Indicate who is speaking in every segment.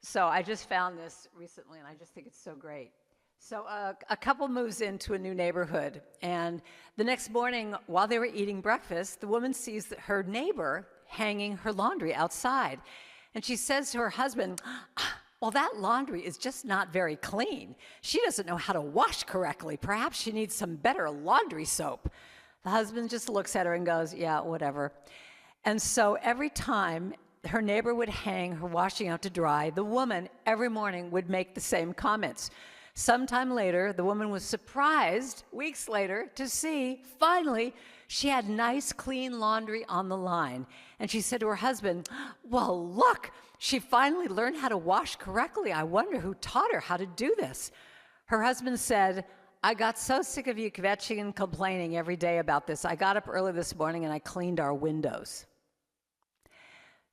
Speaker 1: So I just found this recently, and I just think it's so great. So a couple moves into a new neighborhood, and the next morning, while they were eating breakfast, the woman sees that her neighbor hanging her laundry outside, and she says to her husband, "Well, that laundry is just not very clean. She doesn't know how to wash correctly. Perhaps she needs some better laundry soap." The husband just looks at her and goes, "Yeah, whatever." And so every time her neighbor would hang her washing out to dry, the woman every morning would make the same comments. Sometime later, the woman was surprised, weeks later, to see, finally, she had nice, clean laundry on the line. And she said to her husband, "Well, look, she finally learned how to wash correctly. I wonder who taught her how to do this." Her husband said, "I got so sick of you kvetching and complaining every day about this. I got up early this morning and I cleaned our windows."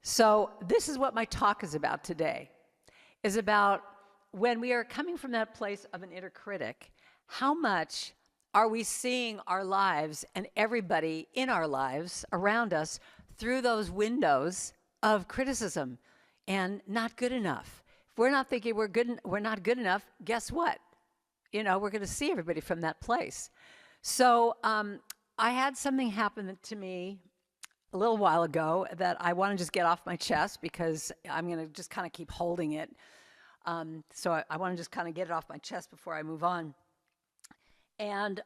Speaker 1: So this is what my talk is about today, is about when we are coming from that place of an inner critic, how much are we seeing our lives and everybody in our lives around us through those windows of criticism and not good enough? If we're not thinking we're not good enough, guess what? We're going to see everybody from that place. So I had something happen to me a little while ago that I want to just get off my chest because I'm going to just kind of keep holding it. So I want to just kind of get it off my chest before I move on. And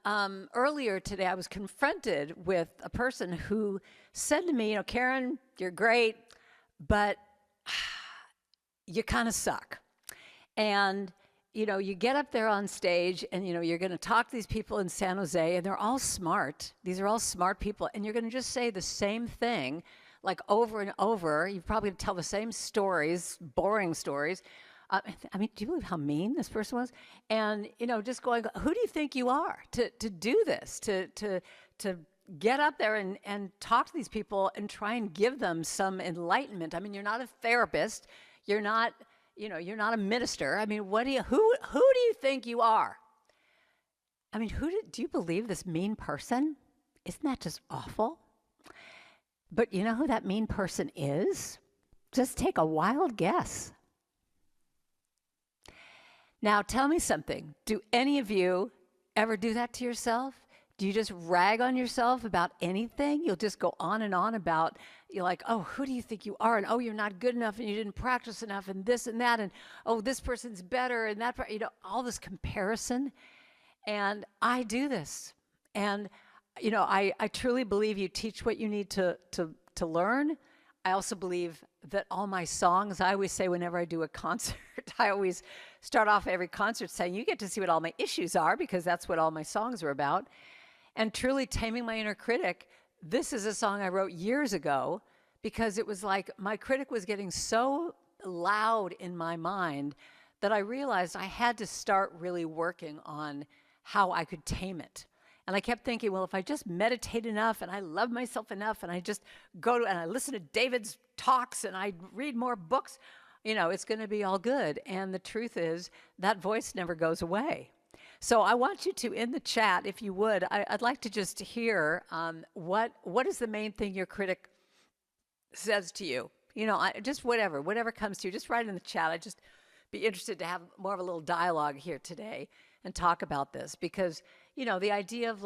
Speaker 1: earlier today, I was confronted with a person who said to me, "Karen, you're great, but you kind of suck." And you get up there on stage and, you're going to talk to these people in San Jose, and they're all smart. These are all smart people. And you're going to just say the same thing, like over and over. You probably tell the same stories, boring stories. Do you believe how mean this person was? And, just going, who do you think you are to do this, to get up there and talk to these people and try and give them some enlightenment? You're not a therapist. You're not a minister. Who do you think you are? Do you believe this mean person? Isn't that just awful? But you know who that mean person is? Just take a wild guess. Now tell me something. Do any of you ever do that to yourself? Do you just rag on yourself about anything? You'll just go on and on about, you're like, "Oh, who do you think you are?" And, "Oh, you're not good enough, and you didn't practice enough, and this and that, and, oh, this person's better, and that," all this comparison. And I do this. And, I truly believe you teach what you need to learn. I also believe that all my songs, I always say whenever I do a concert, I always start off every concert saying, "You get to see what all my issues are," because that's what all my songs are about. And truly, Taming My Inner Critic, this is a song I wrote years ago because it was like my critic was getting so loud in my mind that I realized I had to start really working on how I could tame it. And I kept thinking, well, if I just meditate enough and I love myself enough and I just go to and I listen to David's talks and I read more books, it's going to be all good. And the truth is that voice never goes away. So I want you to, in the chat, if you would, I'd like to just hear what is the main thing your critic says to you? Just whatever comes to you, just write in the chat. I'd just be interested to have more of a little dialogue here today and talk about this because, the idea of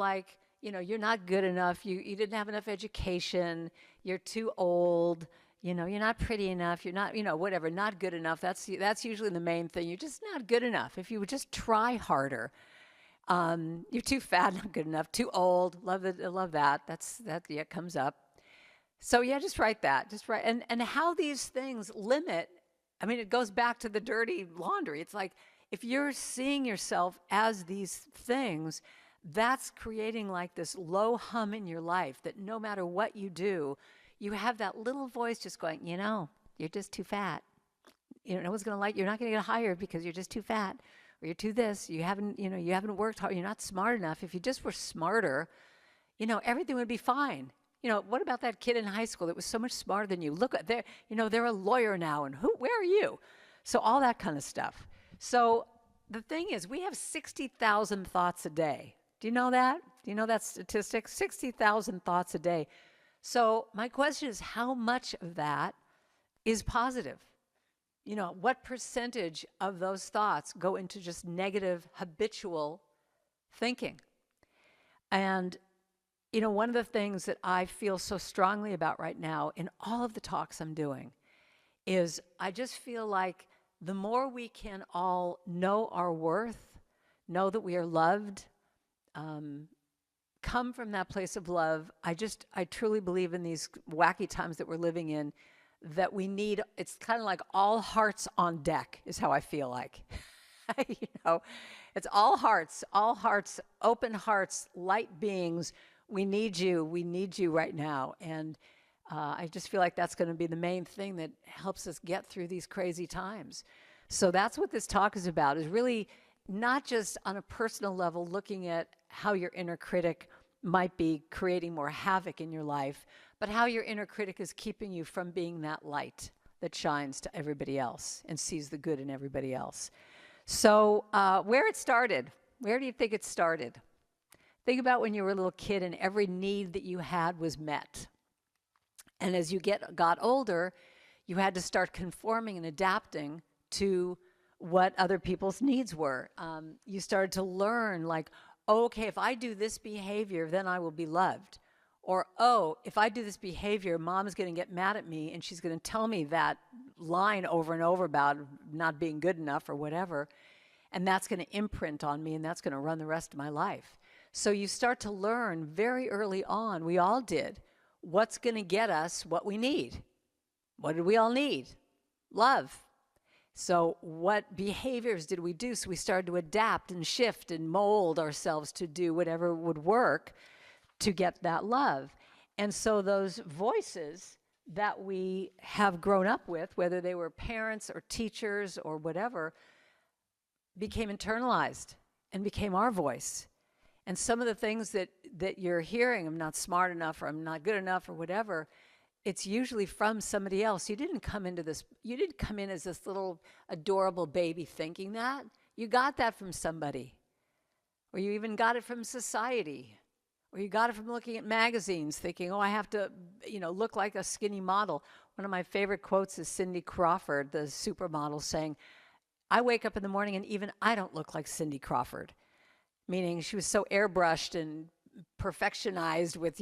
Speaker 1: you're not good enough, you didn't have enough education, you're too old, you're not pretty enough, you're not, whatever, not good enough. That's usually the main thing. You're just not good enough. If you would just try harder. You're too fat, not good enough, too old, love that. That comes up. So yeah, just write that. Just write and how these things limit, it goes back to the dirty laundry. It's like if you're seeing yourself as these things, that's creating like this low hum in your life that no matter what you do, you have that little voice just going, you're just too fat. No one's going to you're not going to get hired because you're just too fat, or you're too this, you haven't worked hard, you're not smart enough. If you just were smarter, everything would be fine. What about that kid in high school that was so much smarter than you? Look, they're a lawyer now, and where are you? So all that kind of stuff. So the thing is, we have 60,000 thoughts a day. Do you know that? Do you know that statistic? 60,000 thoughts a day. So my question is, how much of that is positive? What percentage of those thoughts go into just negative, habitual thinking? And, one of the things that I feel so strongly about right now in all of the talks I'm doing is I just feel like the more we can all know our worth, know that we are loved, come from that place of love. I truly believe in these wacky times that we're living in, that we need, it's kind of like all hearts on deck is how I feel like. It's all hearts, open hearts, light beings. We need you right now. And I just feel like that's going to be the main thing that helps us get through these crazy times. So that's what this talk is about, is really not just on a personal level looking at how your inner critic might be creating more havoc in your life, but how your inner critic is keeping you from being that light that shines to everybody else and sees the good in everybody else. So where it started, where do you think it started? Think about when you were a little kid and every need that you had was met. And as you got older, you had to start conforming and adapting to what other people's needs were. You started to learn, like, oh, okay, if I do this behavior, then I will be loved. Or, oh, if I do this behavior, mom's going to get mad at me and she's going to tell me that line over and over about not being good enough or whatever. And that's going to imprint on me and that's going to run the rest of my life. So you start to learn very early on, we all did, what's going to get us what we need. What did we all need? Love. So what behaviors did we do? So we started to adapt and shift and mold ourselves to do whatever would work to get that love. And so those voices that we have grown up with, whether they were parents or teachers or whatever, became internalized and became our voice. And some of the things that you're hearing, I'm not smart enough or I'm not good enough or whatever, it's usually from somebody else. You didn't come in as this little adorable baby thinking that. You got that from somebody. Or you even got it from society. Or you got it from looking at magazines thinking, oh, I have to, look like a skinny model. One of my favorite quotes is Cindy Crawford, the supermodel, saying, I wake up in the morning and even I don't look like Cindy Crawford. Meaning she was so airbrushed and perfectionized with,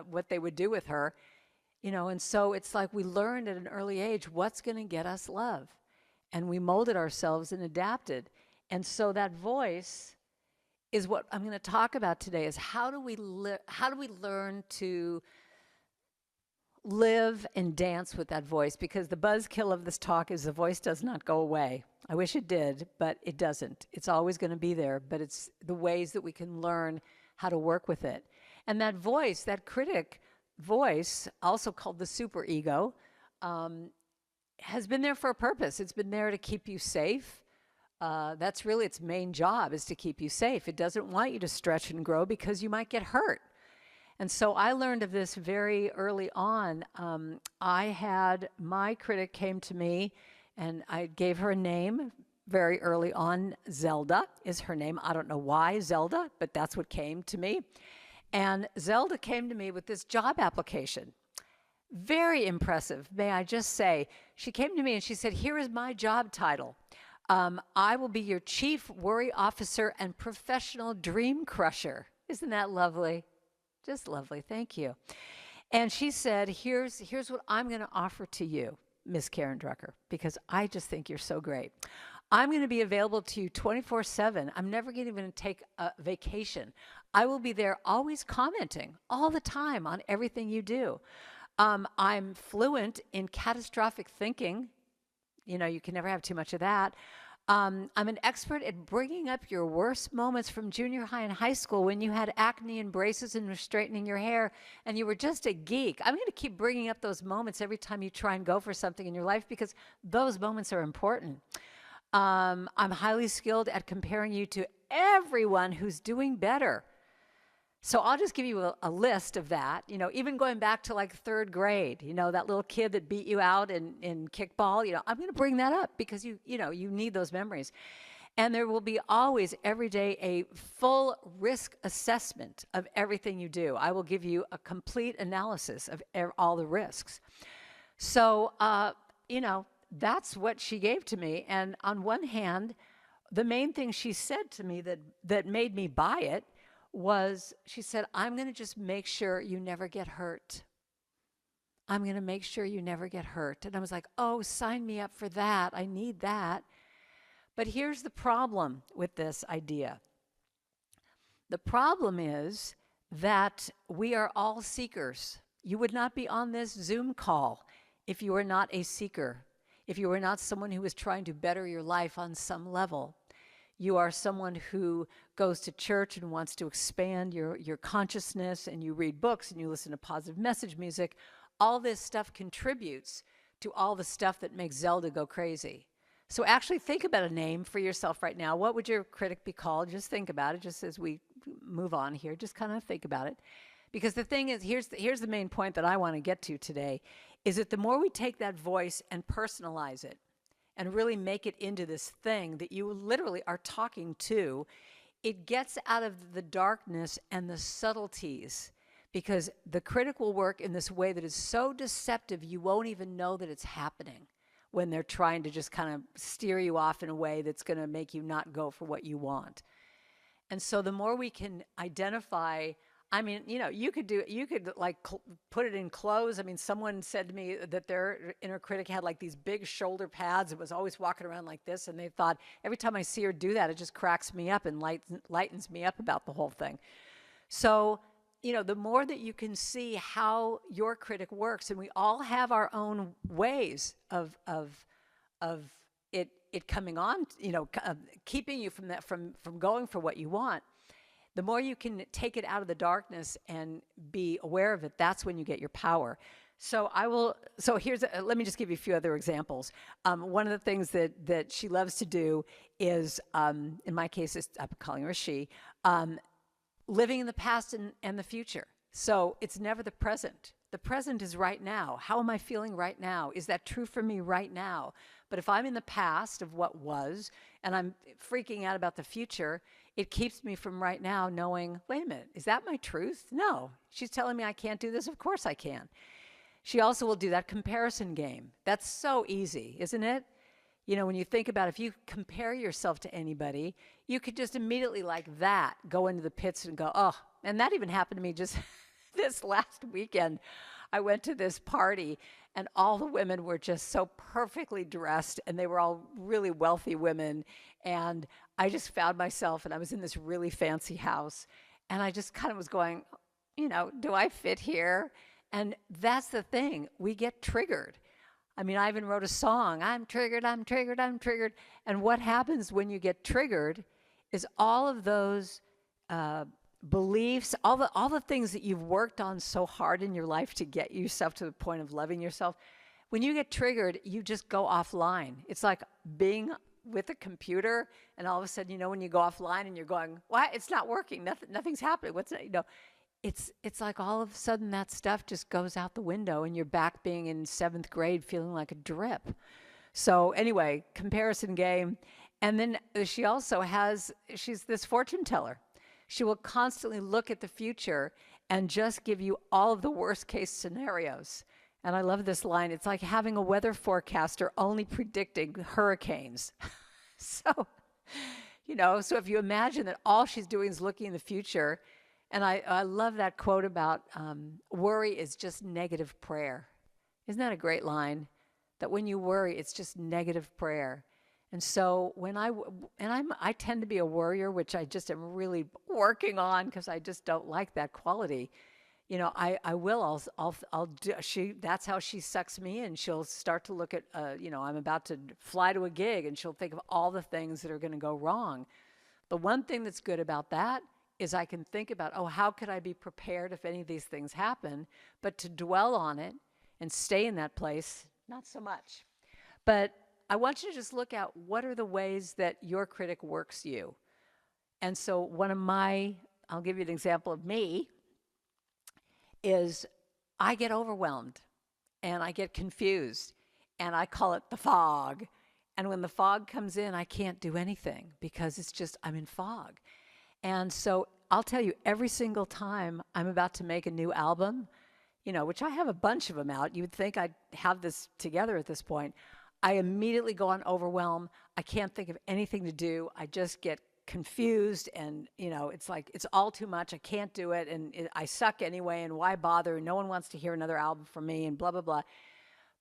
Speaker 1: what they would do with her. And so it's like we learned at an early age what's going to get us love. And we molded ourselves and adapted. And so that voice is what I'm going to talk about today, is how do we learn to live and dance with that voice? Because the buzzkill of this talk is the voice does not go away. I wish it did, but it doesn't. It's always going to be there, but it's the ways that we can learn how to work with it. And that voice, that critic voice, also called the superego, has been there for a purpose. It's been there to keep you safe. That's really its main job, is to keep you safe. It doesn't want you to stretch and grow because you might get hurt. And so I learned of this very early on. I had my critic came to me and I gave her a name very early on. Zelda is her name. I don't know why Zelda, but that's what came to me. And Zelda came to me with this job application. Very impressive, may I just say. She came to me and she said, here is my job title. I will be your chief worry officer and professional dream crusher. Isn't that lovely? Just lovely. Thank you. And she said, here's what I'm going to offer to you, Miss Karen Drucker, because I just think you're so great. I'm going to be available to you 24/7. I'm never going to even take a vacation. I will be there always commenting all the time on everything you do. I'm fluent in catastrophic thinking. You can never have too much of that. I'm an expert at bringing up your worst moments from junior high and high school when you had acne and braces and were straightening your hair and you were just a geek. I'm going to keep bringing up those moments every time you try and go for something in your life because those moments are important. I'm highly skilled at comparing you to everyone who's doing better. So I'll just give you a list of that, even going back to like third grade, that little kid that beat you out in kickball, I'm going to bring that up because you need those memories. And there will be always every day a full risk assessment of everything you do. I will give you a complete analysis of all the risks. So, that's what she gave to me. And on one hand, the main thing she said to me that made me buy it was, she said, I'm going to just make sure you never get hurt. I'm going to make sure you never get hurt. And I was like, oh, sign me up for that. I need that. But here's the problem with this idea. The problem is that we are all seekers. You would not be on this Zoom call if you were not a seeker, if you were not someone who is trying to better your life on some level. You are someone who goes to church and wants to expand your consciousness, and you read books and you listen to positive message music. All this stuff contributes to all the stuff that makes Zelda go crazy. So actually think about a name for yourself right now. What would your critic be called? Just think about it, just as we move on here. Just kind of think about it. Because the thing is, here's the main point that I want to get to today, is that the more we take that voice and personalize it and really make it into this thing that you literally are talking to, it gets out of the darkness and the subtleties. Because the critic will work in this way that is so deceptive, you won't even know that it's happening when they're trying to just kind of steer you off in a way that's going to make you not go for what you want. And so the more we can identify, I mean, you know, you could like put it in clothes. I mean, someone said to me that their inner critic had like these big shoulder pads and was always walking around like this. And they thought, every time I see her do that, it just cracks me up and lightens me up about the whole thing. So, you know, the more that you can see how your critic works, and we all have our own ways of it coming on, you know, keeping you from going for what you want. The more you can take it out of the darkness and be aware of it, that's when you get your power. So let me just give you a few other examples. One of the things that she loves to do is, in my case, I'm calling her a she, living in the past and the future. So it's never the present. The present is right now. How am I feeling right now? Is that true for me right now? But if I'm in the past of what was, and I'm freaking out about the future, it keeps me from right now knowing, wait a minute, is that my truth? No. She's telling me I can't do this? Of course I can. She also will do that comparison game. That's so easy, isn't it? You know, when you think about it, if you compare yourself to anybody, you could just immediately like that go into the pits and go, oh, and that even happened to me just this last weekend. I went to this party and all the women were just so perfectly dressed, and they were all really wealthy women. And I just found myself, and I was in this really fancy house, and I just kind of was going, you know, do I fit here? And that's the thing, we get triggered. I mean, I even wrote a song, I'm triggered, I'm triggered, I'm triggered. And what happens when you get triggered is all of those beliefs, all the things that you've worked on so hard in your life to get yourself to the point of loving yourself, when you get triggered, you just go offline. It's like being with a computer, and all of a sudden, you know, when you go offline and you're going, what? It's not working, nothing's happening. What's that? You know, it's like all of a sudden that stuff just goes out the window, and you're back being in 7th grade feeling like a drip. So anyway, comparison game. And then she also she's this fortune teller. She will constantly look at the future and just give you all of the worst case scenarios. And I love this line. It's like having a weather forecaster only predicting hurricanes. So, you know, so if you imagine that all she's doing is looking in the future, and I love that quote about worry is just negative prayer. Isn't that a great line? That when you worry, it's just negative prayer. And so when I tend to be a worrier, which I just am really working on because I just don't like that quality. You know, that's how she sucks me in. She'll start to look at, you know, I'm about to fly to a gig, and she'll think of all the things that are going to go wrong. The one thing that's good about that is I can think about, oh, how could I be prepared if any of these things happen? But to dwell on it and stay in that place, not so much. But I want you to just look at what are the ways that your critic works you. And so I'll give you an example of me, is I get overwhelmed and I get confused, and I call it the fog. And when the fog comes in, I can't do anything because it's just, I'm in fog. And so I'll tell you, every single time I'm about to make a new album, you know, which I have a bunch of them out, you would think I'd have this together at this point, I immediately go on overwhelm. I can't think of anything to do. I just get confused, and it's like it's all too much. I can't do it, and I suck anyway, and why bother? No one wants to hear another album from me, and blah blah blah.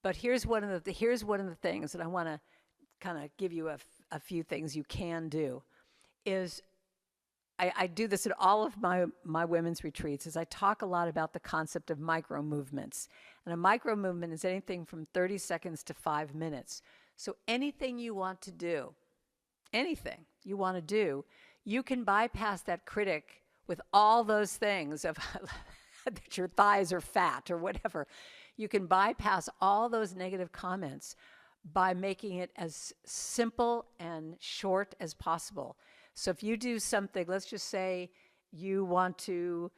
Speaker 1: But here's one of the things that I want to kind of give you a few things you can do. Is I do this at all of my women's retreats, is I talk a lot about the concept of micro movements. And a micro movement is anything from 30 seconds to 5 minutes. So anything you want to do, you can bypass that critic with all those things of that your thighs are fat or whatever. You can bypass all those negative comments by making it as simple and short as possible. So if you do something, let's just say you want to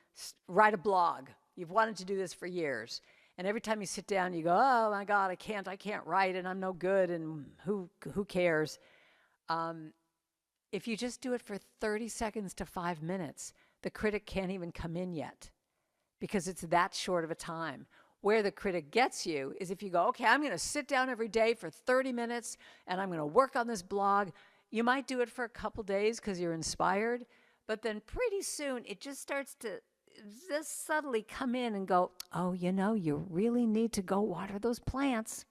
Speaker 1: write a blog. You've wanted to do this for years. And every time you sit down, you go, oh my God, I can't write, and I'm no good, and who cares? If you just do it for 30 seconds to 5 minutes, the critic can't even come in yet, because it's that short of a time. Where the critic gets you is if you go, okay, I'm going to sit down every day for 30 minutes, and I'm going to work on this blog. You might do it for a couple days because you're inspired, but then pretty soon it just starts to just subtly come in and go, oh, you really need to go water those plants.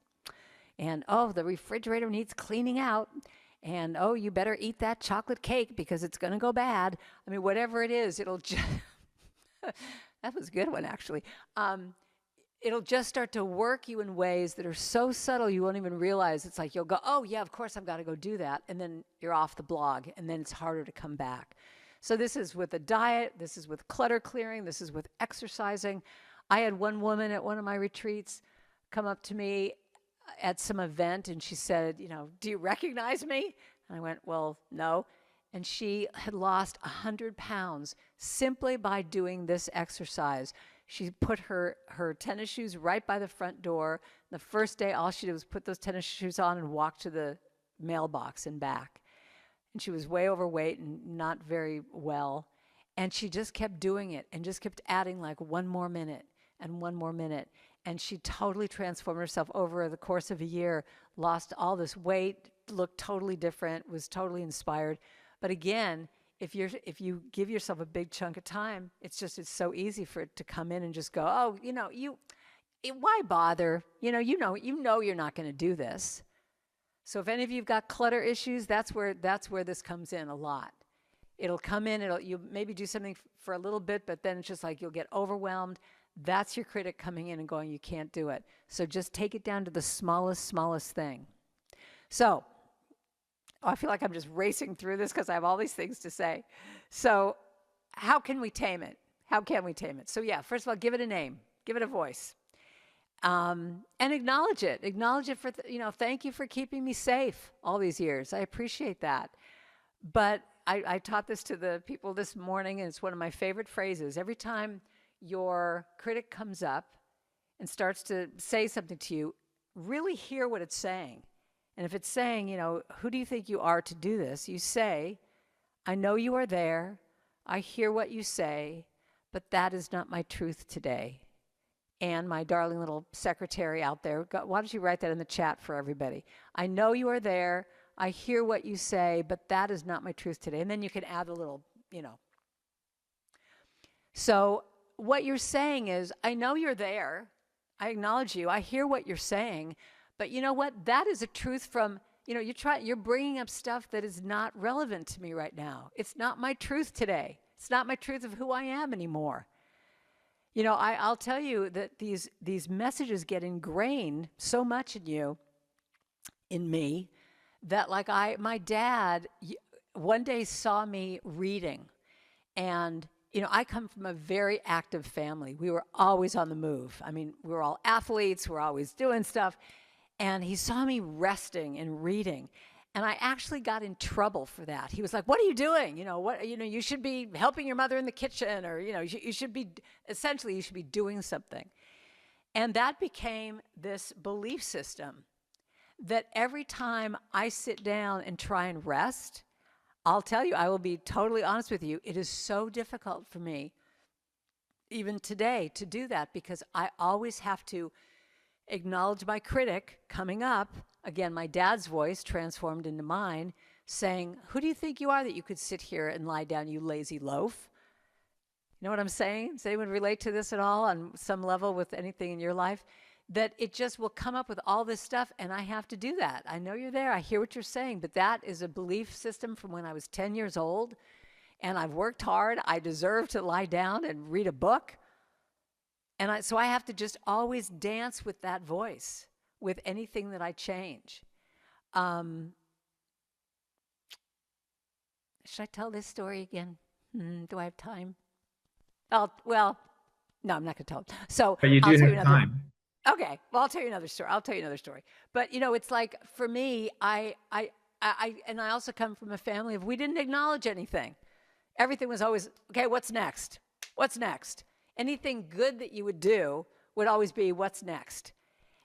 Speaker 1: And, oh, the refrigerator needs cleaning out. And, oh, you better eat that chocolate cake because it's going to go bad. I mean, whatever it is, it'll just, that was a good one, actually. It'll just start to work you in ways that are so subtle you won't even realize. It's like you'll go, oh, yeah, of course I've got to go do that. And then you're off the blog, and then it's harder to come back. So this is with a diet. This is with clutter clearing. This is with exercising. I had one woman at one of my retreats come up to me at some event, and she said, do you recognize me? And I went, well, no. And she had lost 100 pounds simply by doing this exercise. She put her tennis shoes right by the front door. The first day, all she did was put those tennis shoes on and walk to the mailbox and back. And she was way overweight and not very well. And she just kept doing it and just kept adding like one more minute and one more minute. And she totally transformed herself over the course of a year, lost all this weight, looked totally different, was totally inspired. But again, if you give yourself a big chunk of time, it's so easy for it to come in and just go, oh, why bother? You know you're not going to do this. So if any of you've got clutter issues, that's where this comes in a lot. It'll come in, you maybe do something for a little bit, but then it's just like you'll get overwhelmed. That's your critic coming in and going, you can't do it. So just take it down to the smallest thing. So I feel like I'm just racing through this because I have all these things to say. So how can we tame it? So yeah, first of all, give it a name. Give it a voice. And acknowledge it. Acknowledge it for, thank you for keeping me safe all these years. I appreciate that. But I taught this to the people this morning, and it's one of my favorite phrases. Every time your critic comes up and starts to say something to you, really hear what it's saying. And if it's saying, who do you think you are to do this? You say, I know you are there. I hear what you say, but that is not my truth today. And my darling little secretary out there, why don't you write that in the chat for everybody? I know you are there. I hear what you say, but that is not my truth today. And then you can add a little, So what you're saying is, I know you're there. I acknowledge you. I hear what you're saying. But you know what? That is a truth from, you're bringing up stuff that is not relevant to me right now. It's not my truth today. It's not my truth of who I am anymore. I'll tell you that these messages get ingrained so much in me, that like my dad one day saw me reading, and I come from a very active family. We were always on the move. I mean, we were all athletes. We're always doing stuff. And he saw me resting and reading. And I actually got in trouble for that. He was like, what are you doing? You should be helping your mother in the kitchen, or, you should be doing something. And that became this belief system that every time I sit down and try and rest, I'll tell you, I will be totally honest with you, it is so difficult for me, even today, to do that, because I always have to acknowledge my critic coming up, again, my dad's voice transformed into mine, saying, who do you think you are that you could sit here and lie down, you lazy loaf? You know what I'm saying? Does anyone relate to this at all on some level with anything in your life? That it just will come up with all this stuff, and I have to do that. I know you're there. I hear what you're saying, but that is a belief system from when I was 10 years old, and I've worked hard. I deserve to lie down and read a book. And so I have to just always dance with that voice, with anything that I change. Should I tell this story again? Do I have time? Well, no, I'm not going to tell it. So
Speaker 2: But you do have time.
Speaker 1: Okay, well, I'll tell you another story. But it's like for me, I also come from a family of we didn't acknowledge anything. Everything was always okay. What's next? What's next? Anything good that you would do would always be what's next.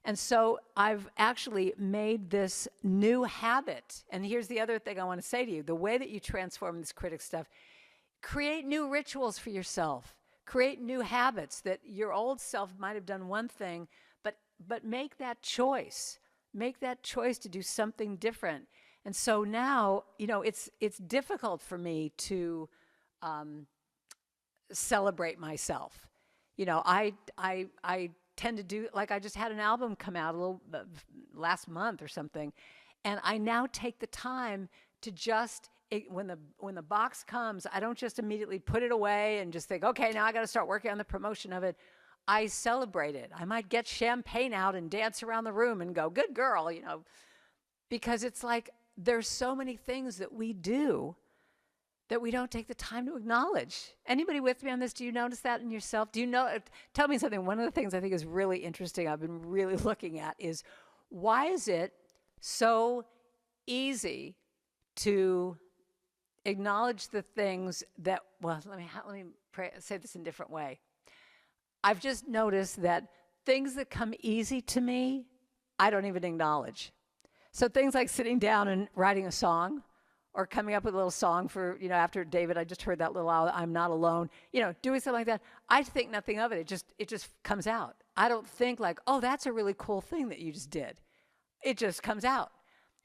Speaker 1: And so I've actually made this new habit. And here's the other thing I want to say to you: the way that you transform this critic stuff, create new rituals for yourself. Create new habits that your old self might have done one thing, but make that choice. Make that choice to do something different. And so now, it's difficult for me to celebrate myself. I tend to do, like I just had an album come out a little last month or something, and I now take the time to just when the box comes, I don't just immediately put it away and just think, okay, now I got to start working on the promotion of it. I celebrate it. I might get champagne out and dance around the room and go, good girl, because it's like there's so many things that we do that we don't take the time to acknowledge. Anybody with me on this? Do you notice that in yourself? Tell me something. One of the things I think is really interesting, I've been really looking at, is why is it so easy to acknowledge the things that, well, let me say this in a different way. I've just noticed that things that come easy to me, I don't even acknowledge. So things like sitting down and writing a song, or coming up with a little song for, after David, I just heard that little I'm Not Alone, doing something like that. I think nothing of it. It just comes out. I don't think like, oh, that's a really cool thing that you just did. It just comes out.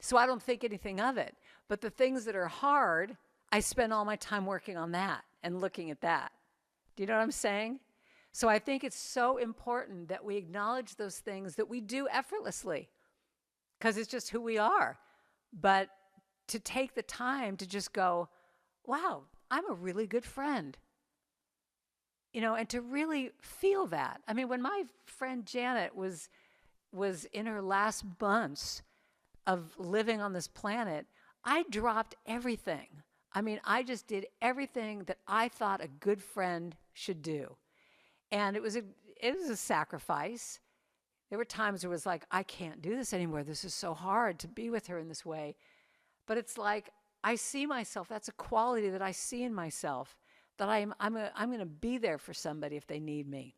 Speaker 1: So I don't think anything of it. But the things that are hard, I spend all my time working on that and looking at that. Do you know what I'm saying? So I think it's so important that we acknowledge those things that we do effortlessly, because it's just who we are. But to take the time to just go, wow, I'm a really good friend. And to really feel that. I mean, when my friend Janet was in her last months of living on this planet, I dropped everything. I mean, I just did everything that I thought a good friend should do. And it was a sacrifice. There were times where it was like, I can't do this anymore. This is so hard to be with her in this way. But it's like, I see myself. That's a quality that I see in myself, that I'm going to be there for somebody if they need me.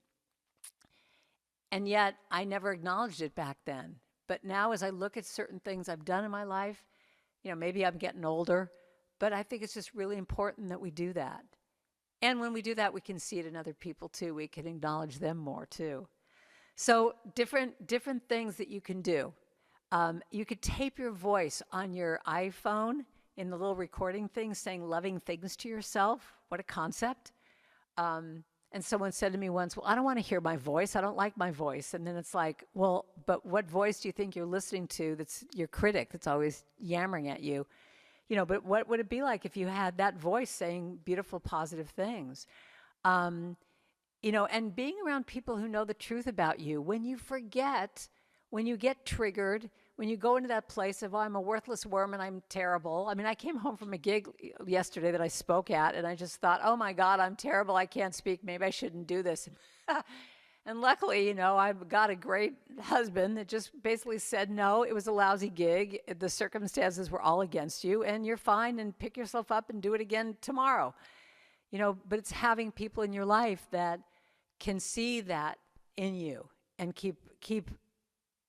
Speaker 1: And yet, I never acknowledged it back then. But now as I look at certain things I've done in my life, maybe I'm getting older, but I think it's just really important that we do that. And when we do that, we can see it in other people too. We can acknowledge them more too. So different things that you can do. You could tape your voice on your iPhone in the little recording thing saying loving things to yourself. What a concept. And someone said to me once, well, I don't want to hear my voice. I don't like my voice. And then it's like, well, but what voice do you think you're listening to that's your critic that's always yammering at you? But what would it be like if you had that voice saying beautiful, positive things? And being around people who know the truth about you. When you forget, when you get triggered, when you go into that place of, oh, I'm a worthless worm and I'm terrible. I mean, I came home from a gig yesterday that I spoke at, and I just thought, oh my God, I'm terrible. I can't speak. Maybe I shouldn't do this. And luckily, I've got a great husband that just basically said, no, it was a lousy gig. The circumstances were all against you, and you're fine, and pick yourself up and do it again tomorrow. But it's having people in your life that can see that in you and keep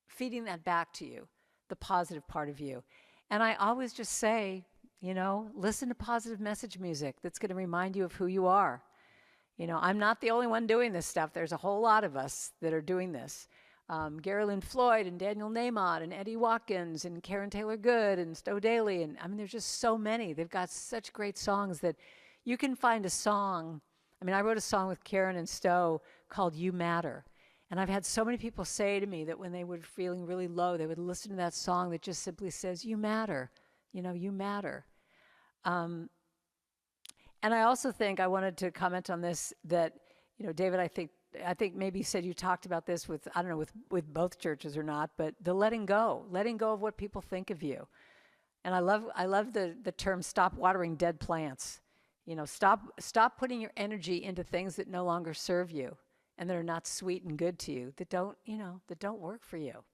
Speaker 1: feeding that back to you, the positive part of you. And I always just say, listen to positive message music that's going to remind you of who you are. I'm not the only one doing this stuff. There's a whole lot of us that are doing this. Gary Lynn Floyd and Daniel Nahmod and Eddie Watkins and Karen Taylor Good and Stowe Daly. And I mean, there's just so many. They've got such great songs that you can find a song. I mean, I wrote a song with Karen and Stowe called You Matter. And I've had so many people say to me that when they were feeling really low, they would listen to that song that just simply says, you matter, you matter. And I also think I wanted to comment on this, that, David, I think maybe you said you talked about this with, I don't know, with both churches or not, but the letting go of what people think of you. And I love the term stop watering dead plants. Stop putting your energy into things that no longer serve you and that are not sweet and good to you, that don't work for you.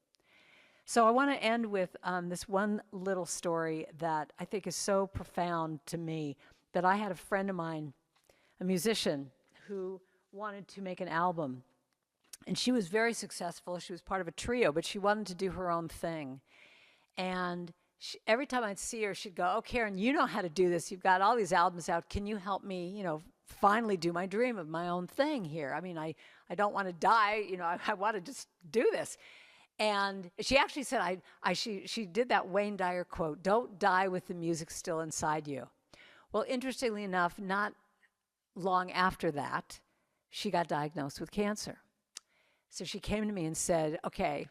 Speaker 1: So I want to end with this one little story that I think is so profound to me, that I had a friend of mine, a musician, who wanted to make an album. And she was very successful. She was part of a trio, but she wanted to do her own thing. And every time I'd see her, she'd go, oh, Karen, you know how to do this. You've got all these albums out. Can you help me, finally do my dream of my own thing here? I mean, I don't want to die. I want to just do this. And she actually said, she did that Wayne Dyer quote, don't die with the music still inside you. Well, interestingly enough, not long after that, she got diagnosed with cancer. So she came to me and said, okay,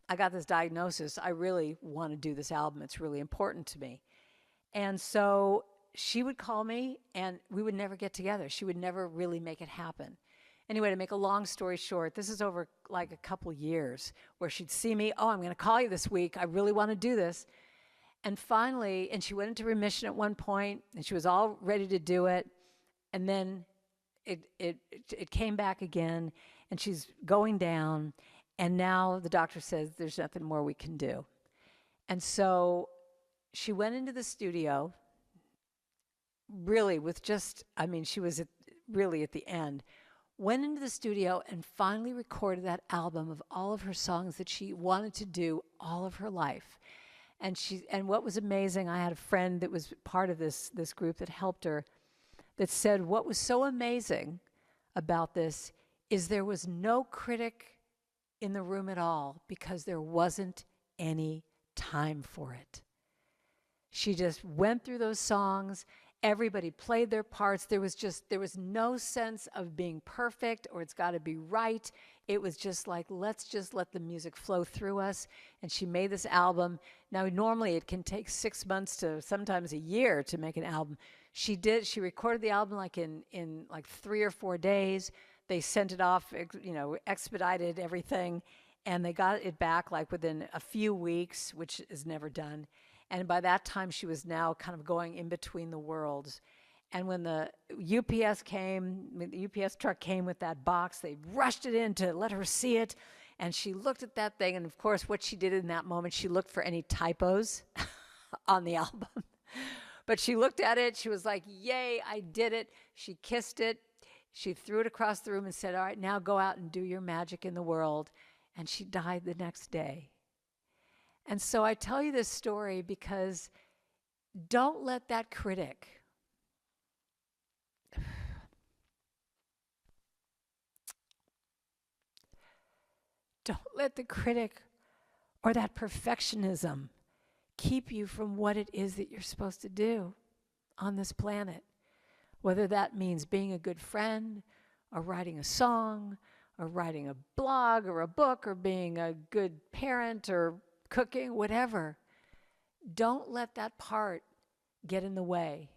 Speaker 1: I got this diagnosis. I really want to do this album. It's really important to me. And so she would call me and we would never get together. She would never really make it happen. Anyway, to make a long story short, this is over like a couple years where she'd see me, oh, I'm going to call you this week. I really want to do this. And finally, and she went into remission at one point and she was all ready to do it. And then it came back again and she's going down. And now the doctor says there's nothing more we can do. And so she went into the studio, really with just, I mean, she was really at the end, went into the studio and finally recorded that album of all of her songs that she wanted to do all of her life. And what was amazing, I had a friend that was part of this group that helped her, that said what was so amazing about this is there was no critic in the room at all because there wasn't any time for it. She just went through those songs. Everybody played their parts. There was no sense of being perfect or it's got to be right. It was just like, let's just let the music flow through us. And she made this album. Now, normally it can take 6 months to sometimes a year to make an album. She recorded the album like in like 3 or 4 days. They sent it off, expedited everything, and they got it back like within a few weeks, which is never done. And by that time, she was now kind of going in between the worlds. And when the UPS truck came with that box, they rushed it in to let her see it. And she looked at that thing. And of course, what she did in that moment, she looked for any typos on the album. But she looked at it. She was like, yay, I did it. She kissed it. She threw it across the room and said, all right, now go out and do your magic in the world. And she died the next day. And so I tell you this story because don't let that critic or that perfectionism keep you from what it is that you're supposed to do on this planet. Whether that means being a good friend or writing a song or writing a blog or a book or being a good parent or cooking, whatever. Don't let that part get in the way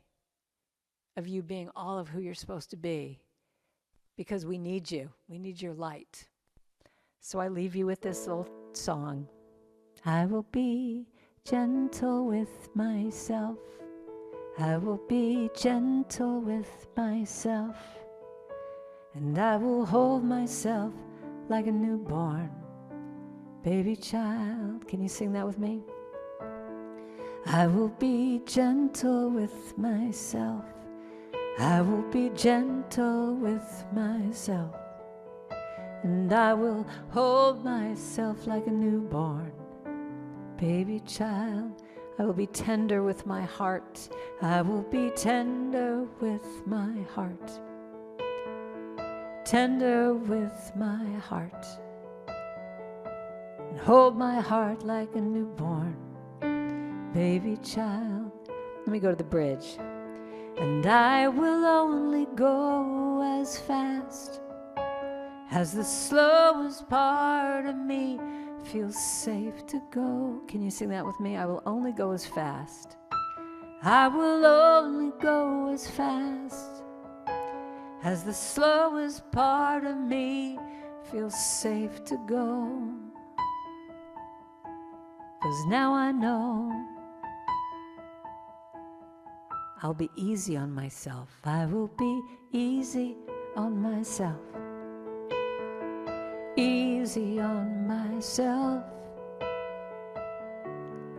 Speaker 1: of you being all of who you're supposed to be, because we need you. We need your light. So I leave you with this little song. I will be gentle with myself. I will be gentle with myself. And I will hold myself like a newborn baby child. Can you sing that with me? I will be gentle with myself. I will be gentle with myself. And I will hold myself like a newborn baby child. I will be tender with my heart. I will be tender with my heart. Tender with my heart. hold my heart like a newborn baby child. Let me go to the bridge. And I will only go as fast as the slowest part of me feels safe to go. Can you sing that with me? I will only go as fast. I will only go as fast as the slowest part of me feels safe to go. 'Cause now I know I'll be easy on myself. I will be easy on myself. Easy on myself.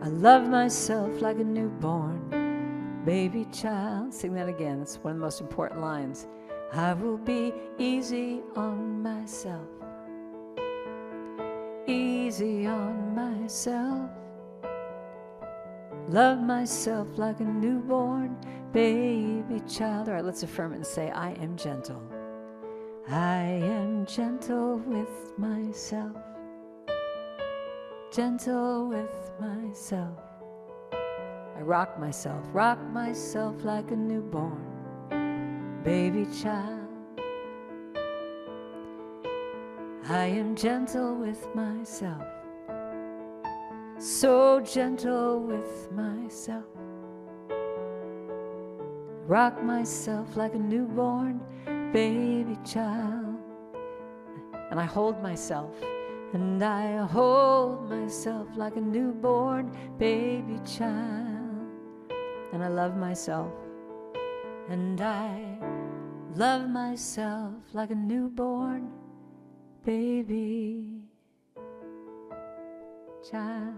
Speaker 1: I love myself like a newborn baby child. Sing that again. That's one of the most important lines. I will be easy on myself. Easy on myself. Love myself like a newborn baby child. All right, let's affirm it and say, I am gentle. I am gentle with myself. Gentle with myself. I rock myself like a newborn baby child. I am gentle with myself. So gentle with myself. Rock myself like a newborn baby child. And I hold myself. And I hold myself like a newborn baby child. And I love myself. And I love myself like a newborn baby child.